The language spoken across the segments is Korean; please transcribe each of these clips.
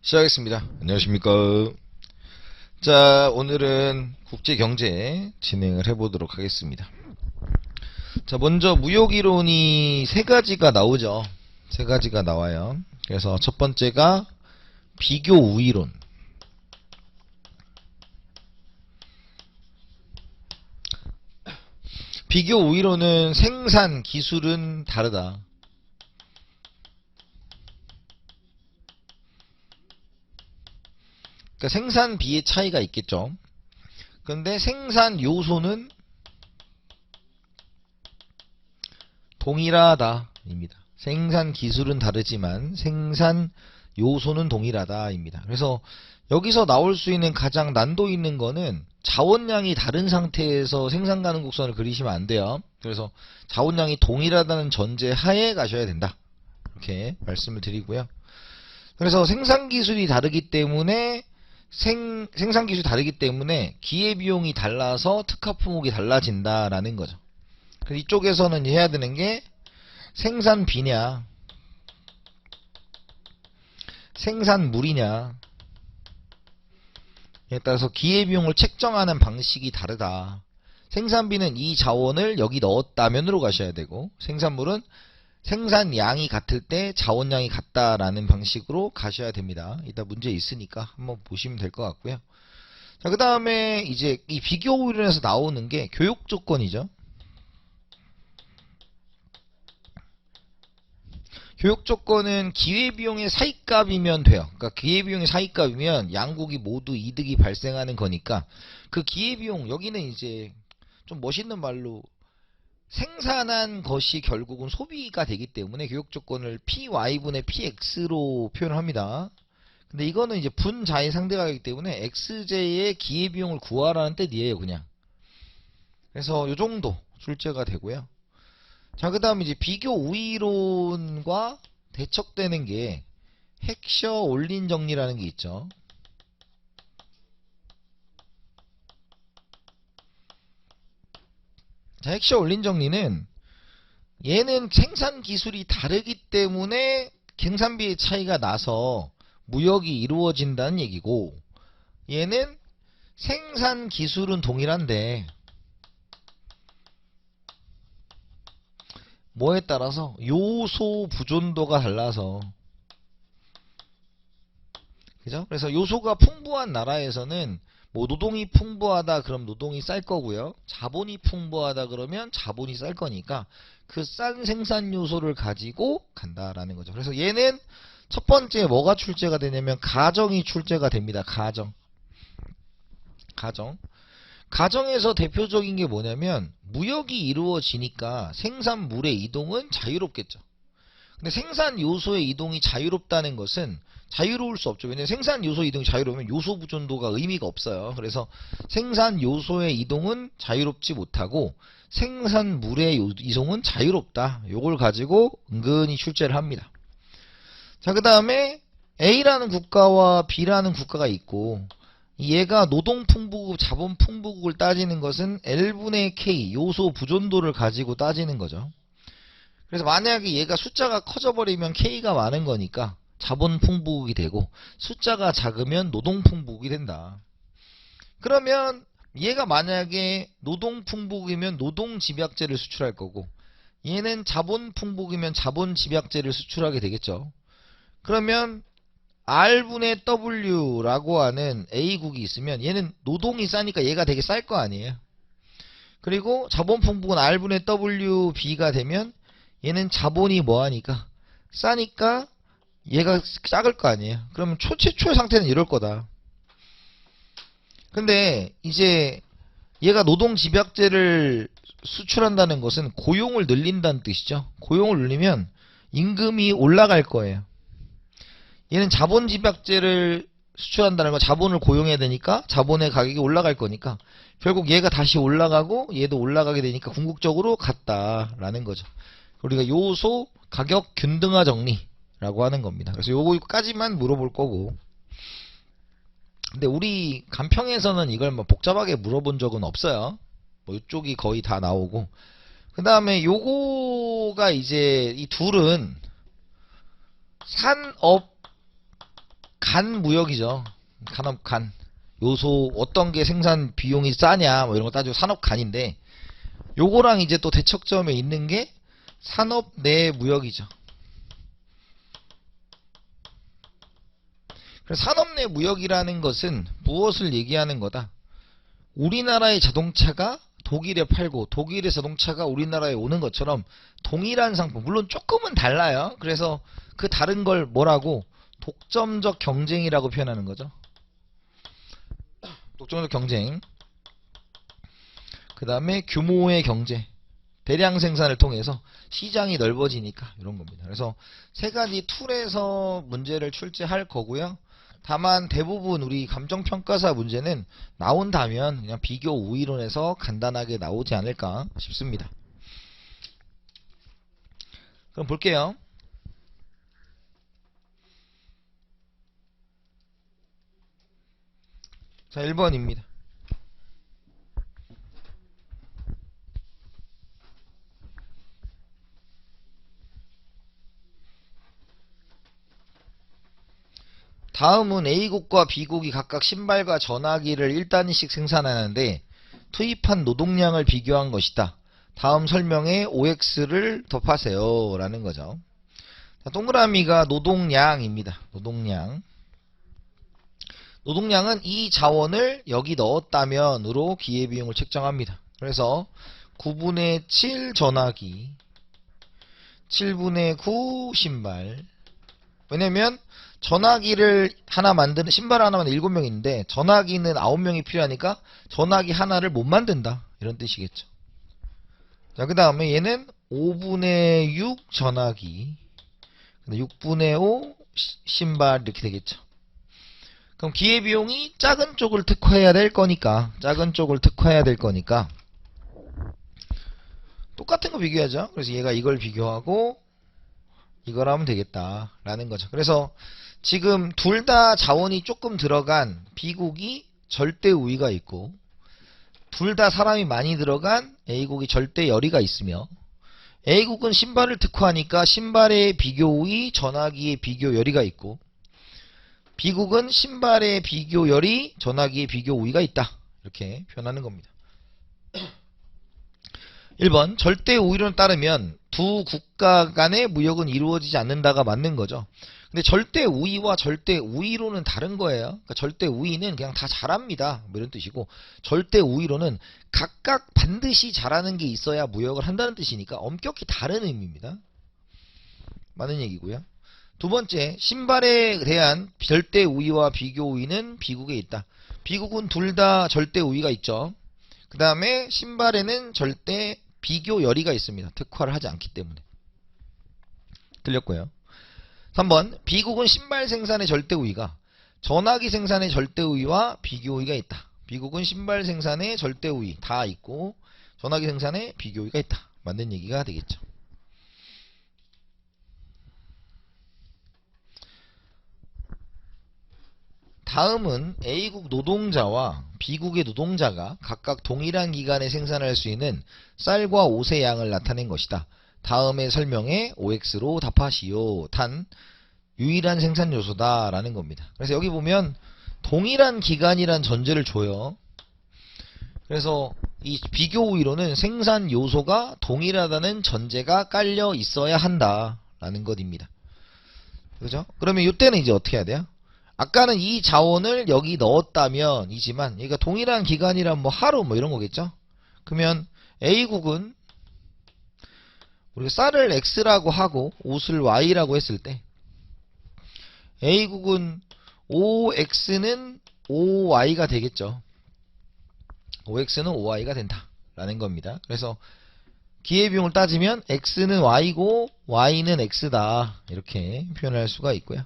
시작하겠습니다. 안녕하십니까. 자, 오늘은 국제경제 진행을 해보도록 하겠습니다. 자, 먼저 무역이론이 세 가지가 나오죠. 세 가지가 나와요. 그래서 첫 번째가 비교 우위론. 비교 우위론은 생산 기술은 다르다. 그러니까 생산비의 차이가 있겠죠. 그런데 생산 요소는 동일하다입니다. 생산 기술은 다르지만 생산 요소는 동일하다입니다. 그래서 여기서 나올 수 있는 가장 난도 있는 거는 자원량이 다른 상태에서 생산 가능 곡선을 그리시면 안 돼요. 그래서 자원량이 동일하다는 전제 하에 가셔야 된다. 이렇게 말씀을 드리고요. 그래서 생산 기술이 다르기 때문에 생산 기술이 다르기 때문에 기회비용이 달라서 특화 품목이 달라진다라는 거죠. 그래서 이쪽에서는 해야 되는 게 생산비냐 생산물이냐 에 따라서 기회비용을 책정하는 방식이 다르다. 생산비는 이 자원을 여기 넣었다면으로 가셔야 되고, 생산물은 생산량이 같을 때 자원량이 같다라는 방식으로 가셔야 됩니다. 이따 문제 있으니까 한번 보시면 될 것 같고요. 자, 그 다음에 이제 이 비교 우위론에서 나오는 게 교육 조건이죠. 교육 조건은 기회비용의 사익값이면 돼요. 그러니까 기회비용의 사익값이면 양국이 모두 이득이 발생하는 거니까 그 기회비용, 여기는 이제 좀 멋있는 말로 생산한 것이 결국은 소비가 되기 때문에 교육 조건을 PY분의 PX로 표현을 합니다. 근데 이거는 이제 분자의 상대가이기 때문에 XJ의 기회비용을 구하라는 뜻이에요, 그냥. 그래서 요 정도 출제가 되고요. 자, 그 다음 이제 비교 우위론과 대척되는 게 헥셔 올린 정리라는 게 있죠. 자, 헥셔 올린 정리는 얘는 생산 기술이 다르기 때문에 생산비의 차이가 나서 무역이 이루어진다는 얘기고, 얘는 생산 기술은 동일한데 뭐에 따라서 요소 부존도가 달라서, 그죠? 그래서 요소가 풍부한 나라에서는 뭐 노동이 풍부하다 그럼 노동이 쌀 거고요. 자본이 풍부하다 그러면 자본이 쌀 거니까 그 싼 생산 요소를 가지고 간다라는 거죠. 그래서 얘는 첫 번째 뭐가 출제가 되냐면 가정이 출제가 됩니다. 가정. 가정에서 대표적인 게 뭐냐면 무역이 이루어지니까 생산물의 이동은 자유롭겠죠. 근데 생산 요소의 이동이 자유롭다는 것은 자유로울 수 없죠. 왜냐하면 생산 요소 이동이 자유로우면 요소 부존도가 의미가 없어요. 그래서 생산 요소의 이동은 자유롭지 못하고 생산물의 이동은 자유롭다. 요걸 가지고 은근히 출제를 합니다. 자, 그 다음에 A라는 국가와 B라는 국가가 있고, 얘가 노동 풍부국, 자본 풍부국을 따지는 것은 L분의 K 요소 부존도를 가지고 따지는 거죠. 그래서 만약에 얘가 숫자가 커져버리면 K가 많은 거니까 자본 풍부국이 되고, 숫자가 작으면 노동 풍부국이 된다. 그러면 얘가 만약에 노동 풍부국이면 노동 집약제를 수출할 거고, 얘는 자본 풍부국이면 자본 집약제를 수출하게 되겠죠. 그러면 R분의 W라고 하는 A국이 있으면 얘는 노동이 싸니까 얘가 되게 쌀 거 아니에요. 그리고 자본 풍부국은 R분의 WB가 되면 얘는 자본이 뭐하니까 싸니까 얘가 작을 거 아니에요. 그러면 최초의 상태는 이럴 거다. 근데 이제 얘가 노동 집약제를 수출한다는 것은 고용을 늘린다는 뜻이죠. 고용을 늘리면 임금이 올라갈 거예요. 얘는 자본 집약제를 수출한다는 건 자본을 고용해야 되니까 자본의 가격이 올라갈 거니까 결국 얘가 다시 올라가고 얘도 올라가게 되니까 궁극적으로 같다라는 거죠. 우리가 요소 가격 균등화 정리라고 하는 겁니다. 그래서 요거까지만 물어볼 거고, 근데 우리 간평에서는 이걸 뭐 복잡하게 물어본 적은 없어요. 뭐 이쪽이 거의 다 나오고, 그 다음에 요거가 이제 이 둘은 산업 간 무역이죠. 산업간. 요소 어떤 게 생산 비용이 싸냐 뭐 이런 거 따지고 산업간인데, 요거랑 이제 또 대척점에 있는 게 산업 내 무역이죠. 그래서 산업 내 무역이라는 것은 무엇을 얘기하는 거다? 우리나라의 자동차가 독일에 팔고 독일의 자동차가 우리나라에 오는 것처럼 동일한 상품, 물론 조금은 달라요. 그래서 그 다른 걸 뭐라고? 독점적 경쟁이라고 표현하는 거죠. 독점적 경쟁. 그 다음에 규모의 경제. 대량 생산을 통해서 시장이 넓어지니까 이런 겁니다. 그래서 세 가지 툴에서 문제를 출제할 거고요. 다만 대부분 우리 감정평가사 문제는 나온다면 그냥 비교 우위론에서 간단하게 나오지 않을까 싶습니다. 그럼 볼게요. 자, 1번입니다. 다음은 A국과 B국이 각각 신발과 전화기를 1단위씩 생산하는데 투입한 노동량을 비교한 것이다. 다음 설명에 OX를 곱하세요 라는 거죠. 자, 동그라미가 노동량입니다. 노동량은 이 자원을 여기 넣었다면으로 기회비용을 책정합니다. 그래서 9분의 7 전화기, 7분의 9 신발. 왜냐면 전화기를 하나 만드는, 신발 하나 만드는 7명인데 전화기는 9명이 필요하니까 전화기 하나를 못 만든다, 이런 뜻이겠죠. 자, 그 다음에 얘는 5분의 6 전화기, 6분의 5 신발, 이렇게 되겠죠. 그럼 기회비용이 작은 쪽을 특화해야 될 거니까 똑같은 거 비교하죠. 그래서 얘가 이걸 비교하고 이걸 하면 되겠다 라는 거죠. 그래서 지금 둘 다 자원이 조금 들어간 B국이 절대 우위가 있고, 둘 다 사람이 많이 들어간 A국이 절대 열의가 있으며, A국은 신발을 특화하니까 신발의 비교 우위, 전화기의 비교 열의가 있고, B국은 신발의 비교 열의, 전화기의 비교 우위가 있다, 이렇게 표현하는 겁니다. 1번 절대 우위론에 따르면 두 국가 간의 무역은 이루어지지 않는다가 맞는 거죠. 근데 절대 우위와 절대 우위로는 다른 거예요. 그러니까 절대 우위는 그냥 다 잘합니다, 뭐 이런 뜻이고, 절대 우위로는 각각 반드시 잘하는 게 있어야 무역을 한다는 뜻이니까 엄격히 다른 의미입니다. 맞는 얘기고요. 두 번째, 신발에 대한 절대 우위와 비교 우위는 B국에 있다. B국은 둘 다 절대 우위가 있죠. 그 다음에 신발에는 절대 비교 열의가 있습니다. 특화를 하지 않기 때문에. 틀렸고요. 3번, B국은 신발 생산의 절대 우위가 전화기 생산의 절대 우위와 비교 우위가 있다. B국은 신발 생산의 절대 우위 다 있고 전화기 생산의 비교 우위가 있다. 맞는 얘기가 되겠죠. 다음은 A국 노동자와 B국의 노동자가 각각 동일한 기간에 생산할 수 있는 쌀과 옷의 양을 나타낸 것이다. 다음의 설명에 OX로 답하시오. 단 유일한 생산 요소다 라는 겁니다. 그래서 여기 보면 동일한 기간이란 전제를 줘요. 그래서 이 비교 우위로는 생산 요소가 동일하다는 전제가 깔려 있어야 한다 라는 것입니다. 그죠? 그러면 이때는 이제 어떻게 해야 돼요? 아까는 이 자원을 여기 넣었다면 이지만 얘가 동일한 기간이란 뭐 하루 뭐 이런 거겠죠? 그러면 A국은 우리가 쌀을 X라고 하고 옷을 Y라고 했을 때 A국은 OX는 OY가 되겠죠. OX는 OY가 된다 라는 겁니다. 그래서 기회비용을 따지면 X는 Y고 Y는 X다, 이렇게 표현할 수가 있고요.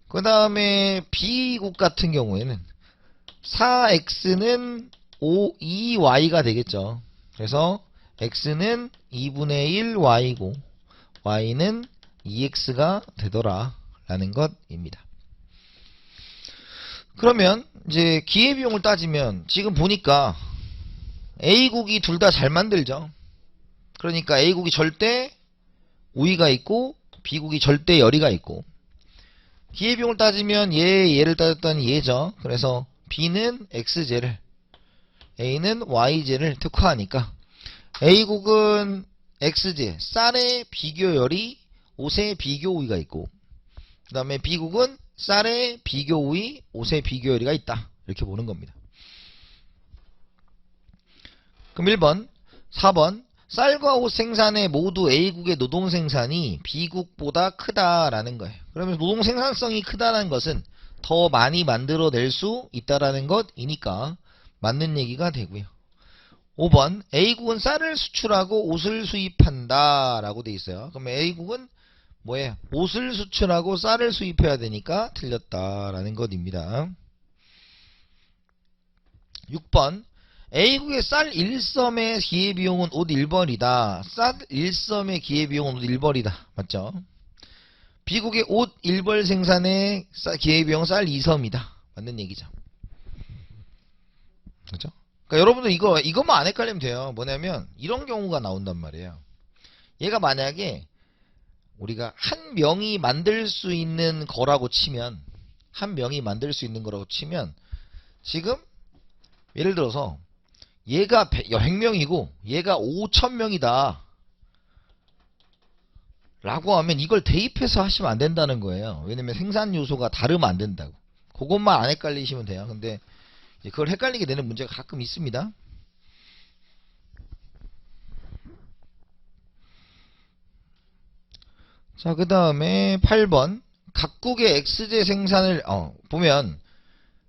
그 다음에 B국 같은 경우에는 4X는 2Y가 되겠죠. 그래서 X는 2분의 1 Y고 Y는 2X가 되더라 라는 것입니다. 그러면 이제 기회비용을 따지면 지금 보니까 A국이 둘 다 잘 만들죠. 그러니까 A국이 절대 우위가 있고 B국이 절대 열의가 있고, 기회비용을 따지면 얘를 따졌더니 얘죠. 그래서 B는 X제를, A는 Y제를 특화하니까 A국은 X제, 쌀의 비교열이 옷의 비교우위가 있고, 그 다음에 B국은 쌀의 비교우위, 옷의 비교열이가 있다. 이렇게 보는 겁니다. 그럼 1번, 4번, 쌀과 옷 생산의 모두 A국의 노동 생산이 B국보다 크다라는 거예요. 그러면 노동 생산성이 크다는 것은 더 많이 만들어낼 수 있다라는 것이니까 맞는 얘기가 되고요. 5번, A국은 쌀을 수출하고 옷을 수입한다 라고 돼 있어요. 그러면 A국은 뭐예요? 옷을 수출하고 쌀을 수입해야 되니까 틀렸다라는 것입니다. 6번, A국의 쌀 1섬의 기회비용은 옷 1벌이다. 쌀 1섬의 기회비용은 옷 1벌이다. 맞죠? B국의 옷 1벌 생산의 기회비용 쌀 2섬이다. 맞는 얘기죠. 그렇죠? 그러니까 여러분들 이것만 안 헷갈리면 돼요. 뭐냐면 이런 경우가 나온단 말이에요. 얘가 만약에 우리가 한 명이 만들 수 있는 거라고 치면, 지금 예를 들어서 얘가 100명이고 얘가 5,000명이다 라고 하면 이걸 대입해서 하시면 안 된다는 거예요. 왜냐면 생산 요소가 다르면 안 된다고. 그것만 안 헷갈리시면 돼요. 근데 그걸 헷갈리게 되는 문제가 가끔 있습니다. 자, 그 다음에 8번, 각국의 X제 생산을 보면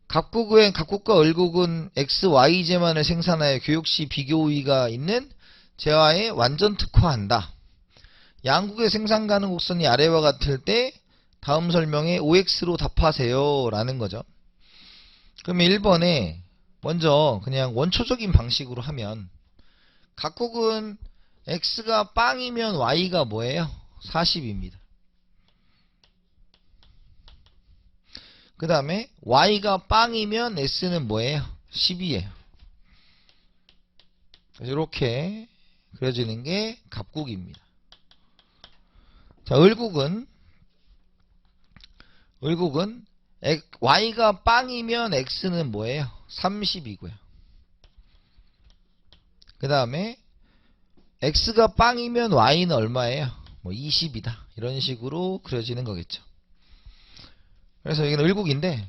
각국과 을국은 X, Y제만을 생산하여 교역시 비교우위가 있는 제화에 완전 특화한다. 양국의 생산 가능 곡선이 아래와 같을 때 다음 설명에 OX로 답하세요 라는 거죠. 그러면 1번에 먼저 그냥 원초적인 방식으로 하면 각국은 X가 빵이면 Y가 뭐예요? 40입니다. 그 다음에 Y가 빵이면 S는 뭐예요? 10이에요. 이렇게 그려지는 게 갑국입니다. 자, 을국은 Y가 빵이면 X는 뭐예요? 30이고요. 그 다음에 X가 빵이면 Y는 얼마예요? 뭐 20이다. 이런 식으로 그려지는 거겠죠. 그래서 여기는 을국인데,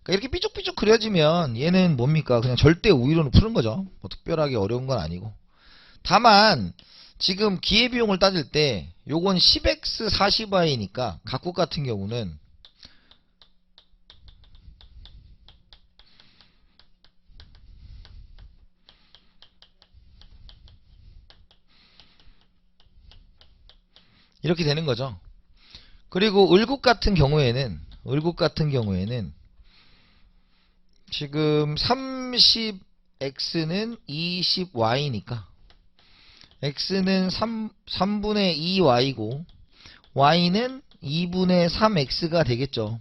그러니까 이렇게 삐죽삐죽 그려지면 얘는 뭡니까? 그냥 절대 우위로 푸는 거죠. 뭐 특별하게 어려운 건 아니고. 다만 지금 기회비용을 따질 때 요건 10x 40y니까 각국 같은 경우는 이렇게 되는 거죠. 그리고 을국 같은 경우에는 지금 30x는 20y니까 x는 3분의 2y고 y는 2분의 3x가 되겠죠.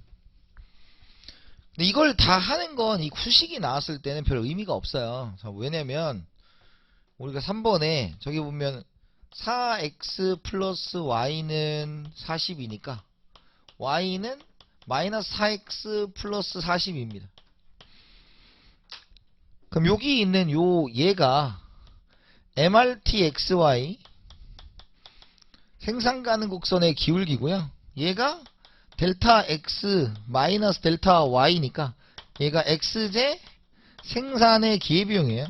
근데 이걸 다 하는 건 이 수식이 나왔을 때는 별 의미가 없어요. 왜냐면 우리가 3번에 저기 보면 4x 플러스 y는 40이니까 y는 마이너스 4x 플러스 40입니다. 그럼 여기 있는 얘가 MRTXY 생산 가능 곡선의 기울기고요. 얘가 델타 X 마이너스 델타 Y니까 얘가 X제 생산의 기회비용이에요.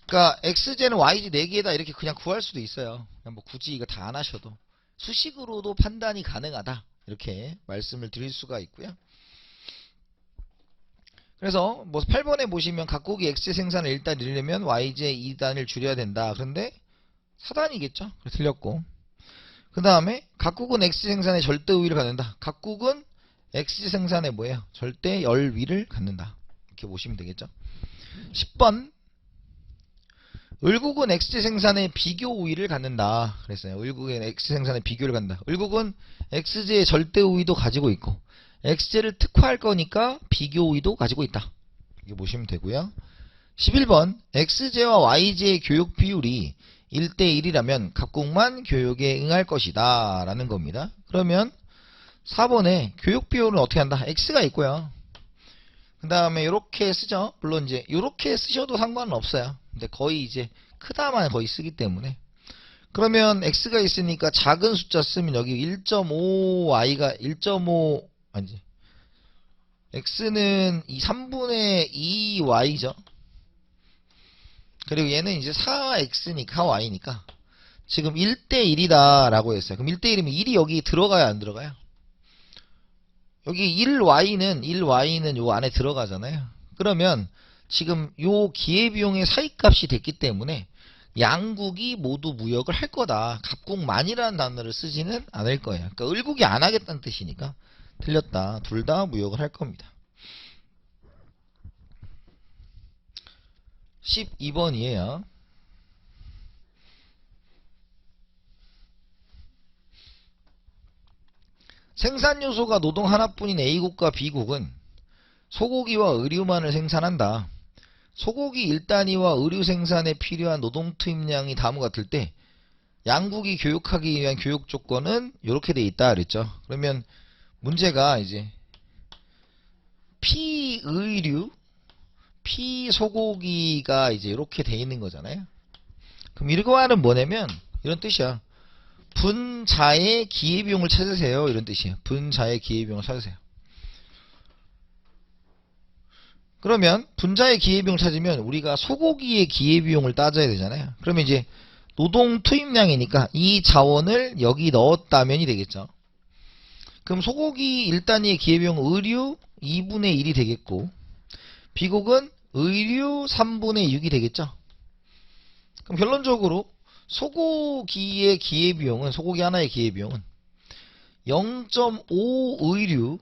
그러니까 X제는 Y제 4개에다 이렇게 그냥 구할 수도 있어요. 그냥 뭐 굳이 이거 다 안 하셔도 수식으로도 판단이 가능하다. 이렇게 말씀을 드릴 수가 있고요. 그래서 뭐 8번에 보시면 각국이 X제 생산을 1단 늘리려면 Y제 2단을 줄여야 된다. 그런데 4단이겠죠. 틀렸고. 그 다음에 각국은 X제 생산에 절대 우위를 갖는다. 각국은 X제 생산에 뭐예요? 절대 열위를 갖는다. 이렇게 보시면 되겠죠. 10번 을국은 X제 생산에 비교 우위를 갖는다. 그랬어요. 을국은 X제 생산에 비교를 갖는다. 을국은 X제의 절대 우위도 가지고 있고 X제를 특화할 거니까 비교 우위도 가지고 있다. 이렇게 보시면 되고요. 11번 X제와 Y제의 교역 비율이 1대1이라면 갑국만 교육에 응할 것이다 라는 겁니다. 그러면 4번에 교육 비율은 어떻게 한다? x가 있고요. 그 다음에 이렇게 쓰죠. 물론 이제 이렇게 쓰셔도 상관은 없어요. 근데 거의 이제 크다만 거의 쓰기 때문에. 그러면 x가 있으니까 작은 숫자 쓰면 여기 1.5y가 1.5 아니지. x는 이 3분의 2y죠. 그리고 얘는 이제 4x니까 y니까 지금 1대1이다 라고 했어요. 그럼 1대1이면 1이 여기 들어가요 안 들어가요? 여기 1y는 요 안에 들어가잖아요. 그러면 지금 요 기회비용의 사이값이 됐기 때문에 양국이 모두 무역을 할 거다. 갑국만이라는 단어를 쓰지는 않을 거예요. 그러니까 을국이 안 하겠다는 뜻이니까 틀렸다. 둘 다 무역을 할 겁니다. 12번이에요. 생산 요소가 노동 하나뿐인 A국과 B국은 소고기와 의류만을 생산한다. 소고기 1단위와 의류 생산에 필요한 노동 투입량이 다음과 같을 때 양국이 교육하기 위한 교육 조건은 이렇게 돼 있다 그랬죠. 그러면 문제가 이제 피의류, 피소고기가 이제 이렇게 돼 있는 거잖아요. 그럼 이거 말은 뭐냐면 이런 뜻이야. 분자의 기회비용을 찾으세요. 이런 뜻이에요. 분자의 기회비용을 찾으세요. 그러면 분자의 기회비용을 찾으면 우리가 소고기의 기회비용을 따져야 되잖아요. 그러면 이제 노동 투입량이니까 이 자원을 여기 넣었다면이 되겠죠. 그럼 소고기 1단위의 기회비용 의류 2분의 1이 되겠고 B국은 의류 3분의 6이 되겠죠. 그럼 결론적으로 소고기의 기회비용은 소고기 하나의 기회비용은 0.5 의류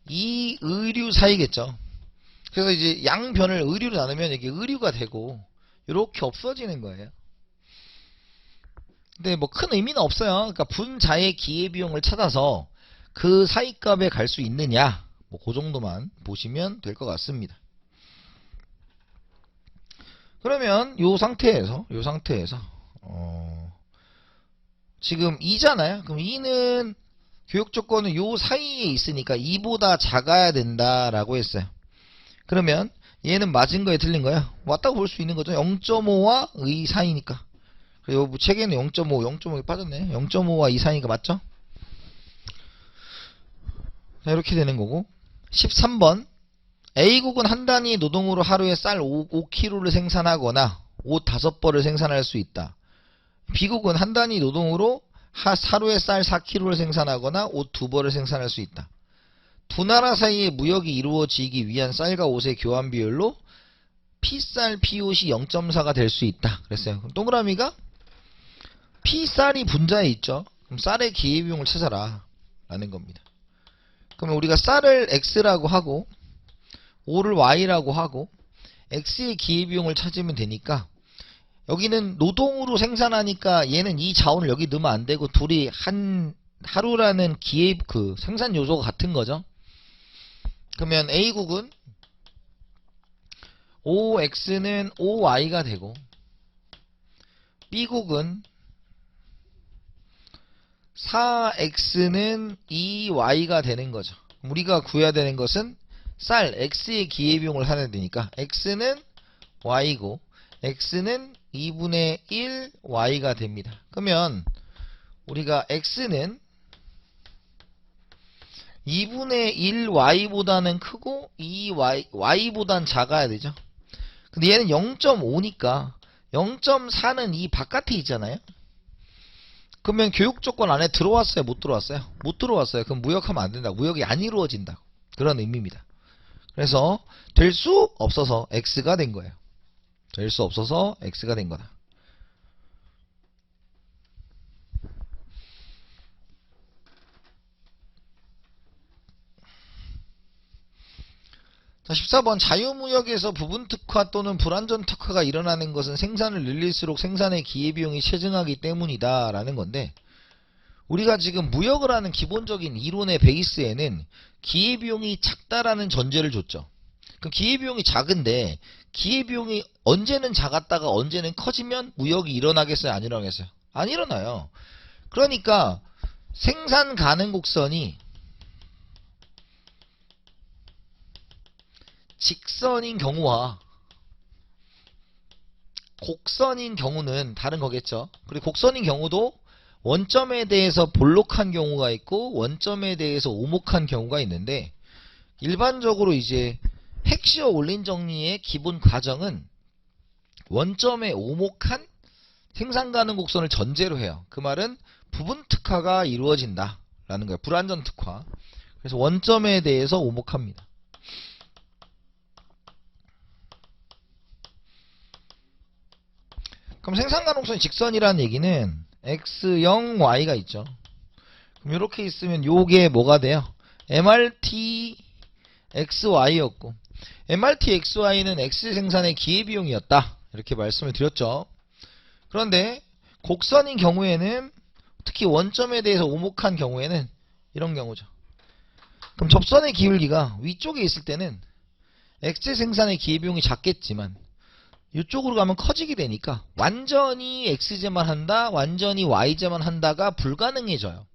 2 의류 사이겠죠. 그래서 이제 양변을 의류로 나누면 이게 의류가 되고 이렇게 없어지는 거예요. 근데 뭐 큰 의미는 없어요. 그러니까 분자의 기회비용을 찾아서 그 사이값에 갈 수 있느냐 뭐 그 정도만 보시면 될 것 같습니다. 그러면 요 상태에서 지금 2잖아요. 그럼 2는 교육 조건은 요 사이에 있으니까 2보다 작아야 된다라고 했어요. 그러면 얘는 맞은 거에 틀린 거야. 맞다고 볼 수 있는 거죠. 0.5와 의 사이니까. 그리고 책에는 0.5가 빠졌네. 0.5와 2 사이니까 맞죠? 자, 이렇게 되는 거고. 13번. A국은 한 단위 노동으로 하루에 쌀 5kg를 생산하거나 옷 5벌을 생산할 수 있다. B국은 한 단위 노동으로 하루에 쌀 4kg를 생산하거나 옷 2벌을 생산할 수 있다. 두 나라 사이에 무역이 이루어지기 위한 쌀과 옷의 교환 비율로 P쌀, P옷이 0.4가 될 수 있다. 그랬어요. 그럼 동그라미가 P쌀이 분자에 있죠. 그럼 쌀의 기회비용을 찾아라. 라는 겁니다. 그러면 우리가 쌀을 X라고 하고 O를 Y라고 하고 X의 기회비용을 찾으면 되니까 여기는 노동으로 생산하니까 얘는 이 자원을 여기 넣으면 안 되고 둘이 하루라는 생산 요소가 같은 거죠. 그러면 A국은 OX는 OY가 되고 B국은 4X는 2Y가 되는 거죠. 우리가 구해야 되는 것은 쌀 X의 기회비용을 하는 되니까 X는 Y고 X는 2분의 1 Y가 됩니다. 그러면 우리가 X는 2분의 1 Y보다는 크고 2Y, Y보다는 작아야 되죠. 근데 얘는 0.5니까 0.4는 이 바깥에 있잖아요. 그러면 교육 조건 안에 들어왔어요? 못 들어왔어요? 못 들어왔어요. 그럼 무역하면 안 된다. 무역이 안 이루어진다. 그런 의미입니다. 그래서 될 수 없어서 X가 된 거예요. 될 수 없어서 X가 된 거다. 자, 14번 자유무역에서 부분특화 또는 불완전 특화가 일어나는 것은 생산을 늘릴수록 생산의 기회비용이 체증하기 때문이다 라는 건데 우리가 지금 무역을 하는 기본적인 이론의 베이스에는 기회비용이 작다라는 전제를 줬죠. 그럼 기회비용이 작은데 기회비용이 언제는 작았다가 언제는 커지면 무역이 일어나겠어요? 안 일어나겠어요? 안 일어나요. 그러니까 생산 가능 곡선이 직선인 경우와 곡선인 경우는 다른 거겠죠. 그리고 곡선인 경우도 원점에 대해서 볼록한 경우가 있고 원점에 대해서 오목한 경우가 있는데, 일반적으로 이제 핵시어 올린 정리의 기본 과정은 원점에 오목한 생산 가능 곡선을 전제로 해요. 그 말은 부분 특화가 이루어진다 라는 거예요. 불완전 특화. 그래서 원점에 대해서 오목합니다. 그럼 생산 가능성이 직선이라는 얘기는 x0, y가 있죠. 그럼 이렇게 있으면 요게 뭐가 돼요? MRT XY였고, MRT XY는 X 생산의 기회비용이었다 이렇게 말씀을 드렸죠. 그런데 곡선인 경우에는, 특히 원점에 대해서 오목한 경우에는 이런 경우죠. 그럼 접선의 기울기가 위쪽에 있을 때는 X 생산의 기회비용이 작겠지만 이쪽으로 가면 커지게 되니까 완전히 X제만 한다, 완전히 Y제만 한다가 불가능해져요.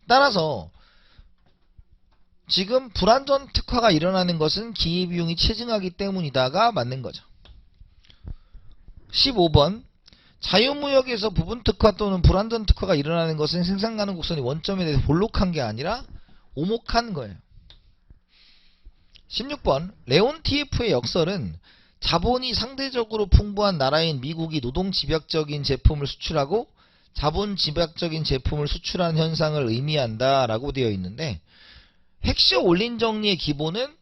따라서 지금 불완전 특화가 일어나는 것은 기회비용이 체증하기 때문이다가 맞는 거죠. 15번 자유무역에서 부분 특화 또는 불완전 특화가 일어나는 것은 생산 가능 곡선이 원점에 대해서 볼록한 게 아니라 오목한 거예요. 16번 레온티에프의 역설은 자본이 상대적으로 풍부한 나라인 미국이 노동 집약적인 제품을 수출하고 자본 집약적인 제품을 수출하는 현상을 의미한다 라고 되어 있는데, 핵시어 올린 정리의 기본은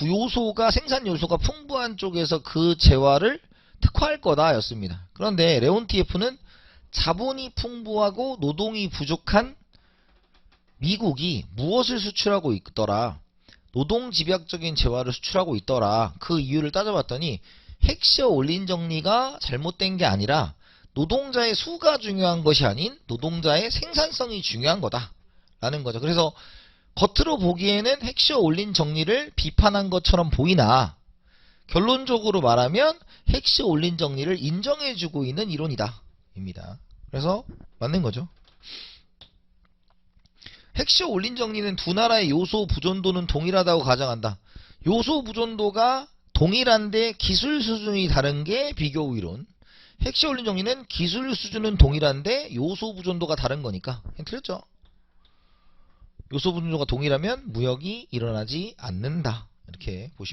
요소가 생산 요소가 풍부한 쪽에서 그 재화를 특화할 거다 였습니다. 그런데 레온티에프는 자본이 풍부하고 노동이 부족한 미국이 무엇을 수출하고 있더라? 노동 집약적인 재화를 수출하고 있더라. 그 이유를 따져봤더니 핵시어 올린 정리가 잘못된 게 아니라 노동자의 수가 중요한 것이 아닌 노동자의 생산성이 중요한 거다 라는 거죠. 그래서 겉으로 보기에는 핵시어 올린 정리를 비판한 것처럼 보이나 결론적으로 말하면 핵시어 올린 정리를 인정해주고 있는 이론이다 입니다. 그래서 맞는 거죠. 핵시어 올린 정리는 두 나라의 요소 부존도는 동일하다고 가정한다. 요소 부존도가 동일한데 기술 수준이 다른 게 비교 이론. 핵시어 올린 정리는 기술 수준은 동일한데 요소 부존도가 다른 거니까 틀렸죠. 요소 부존도가 동일하면 무역이 일어나지 않는다 이렇게 보시면